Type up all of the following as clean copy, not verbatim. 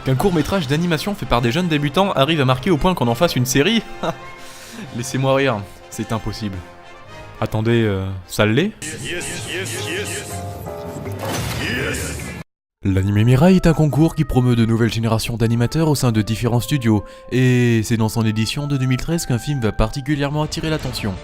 Qu'un court-métrage d'animation fait par des jeunes débutants arrive à marquer au point qu'on en fasse une série? Laissez-moi rire, c'est impossible. Attendez, ça l'est? L'anime Mirai est un concours qui promeut de nouvelles générations d'animateurs au sein de différents studios, et c'est dans son édition de 2013 qu'un film va particulièrement attirer l'attention.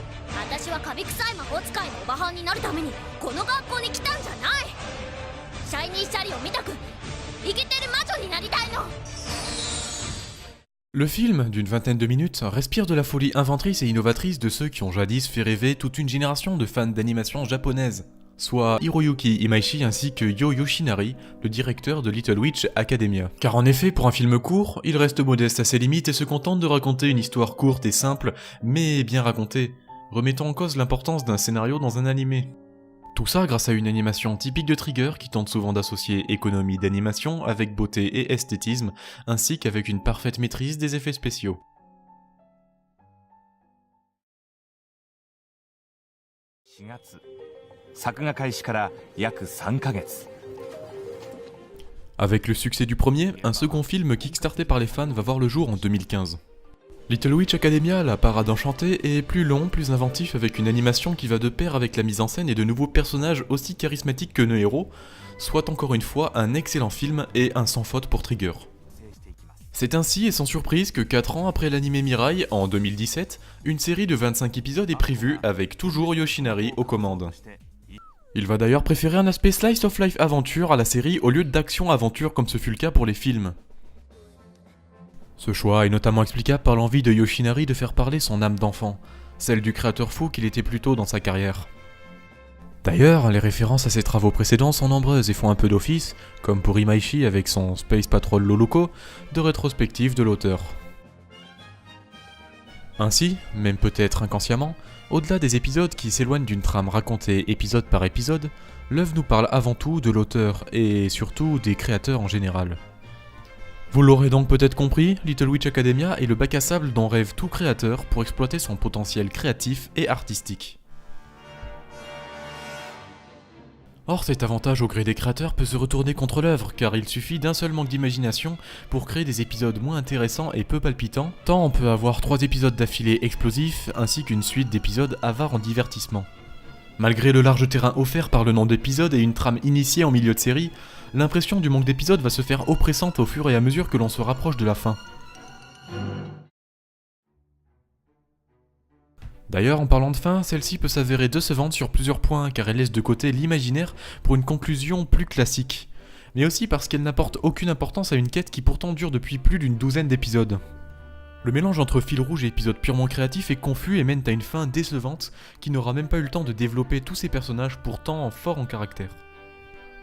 Le film, d'une vingtaine de minutes, respire de la folie inventrice et innovatrice de ceux qui ont jadis fait rêver toute une génération de fans d'animation japonaise, soit Hiroyuki Imaishi ainsi que Yo Yoshinari, le directeur de Little Witch Academia. Car en effet, pour un film court, il reste modeste à ses limites et se contente de raconter une histoire courte et simple, mais bien racontée, remettant en cause l'importance d'un scénario dans un animé. Tout ça grâce à une animation typique de Trigger qui tente souvent d'associer économie d'animation avec beauté et esthétisme, ainsi qu'avec une parfaite maîtrise des effets spéciaux. Avec le succès du premier, un second film kickstarté par les fans va voir le jour en 2015. Little Witch Academia, la parade enchantée, est plus long, plus inventif avec une animation qui va de pair avec la mise en scène et de nouveaux personnages aussi charismatiques que nos héros, soit encore une fois un excellent film et un sans faute pour Trigger. C'est ainsi et sans surprise que 4 ans après l'anime Mirai, en 2017, une série de 25 épisodes est prévue avec toujours Yoshinari aux commandes. Il va d'ailleurs préférer un aspect slice of life aventure à la série au lieu d'action aventure comme ce fut le cas pour les films. Ce choix est notamment explicable par l'envie de Yoshinari de faire parler son âme d'enfant, celle du créateur fou qu'il était plus tôt dans sa carrière. D'ailleurs, les références à ses travaux précédents sont nombreuses et font un peu d'office, comme pour Imaishi avec son Space Patrol Loloco, de rétrospective de l'auteur. Ainsi, même peut-être inconsciemment, au-delà des épisodes qui s'éloignent d'une trame racontée épisode par épisode, l'œuvre nous parle avant tout de l'auteur et surtout des créateurs en général. Vous l'aurez donc peut-être compris, Little Witch Academia est le bac à sable dont rêve tout créateur pour exploiter son potentiel créatif et artistique. Or, cet avantage au gré des créateurs peut se retourner contre l'œuvre, car il suffit d'un seul manque d'imagination pour créer des épisodes moins intéressants et peu palpitants, tant on peut avoir 3 épisodes d'affilée explosifs, ainsi qu'une suite d'épisodes avares en divertissement. Malgré le large terrain offert par le nom d'épisode et une trame initiée en milieu de série, l'impression du manque d'épisodes va se faire oppressante au fur et à mesure que l'on se rapproche de la fin. D'ailleurs, en parlant de fin, celle-ci peut s'avérer décevante sur plusieurs points car elle laisse de côté l'imaginaire pour une conclusion plus classique, mais aussi parce qu'elle n'apporte aucune importance à une quête qui pourtant dure depuis plus d'une douzaine d'épisodes. Le mélange entre fil rouge et épisodes purement créatifs est confus et mène à une fin décevante qui n'aura même pas eu le temps de développer tous ces personnages pourtant forts en caractère.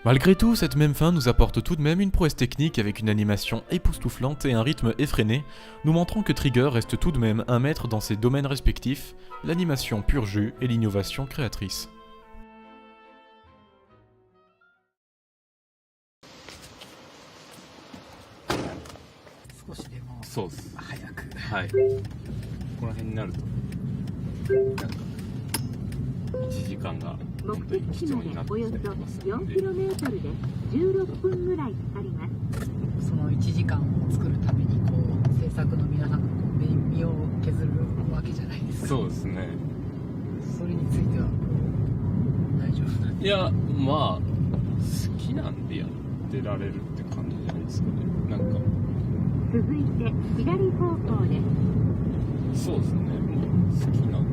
Malgré tout, cette même fin nous apporte tout de même une prouesse technique avec une animation époustouflante et un rythme effréné, nous montrant que Trigger reste tout de même un maître dans ses domaines respectifs, l'animation pur jus et l'innovation créatrice.いや、まあ好きなんでやってられるって感じじゃないですかね。なんか続いて左方向です。そうですね。もう好きなん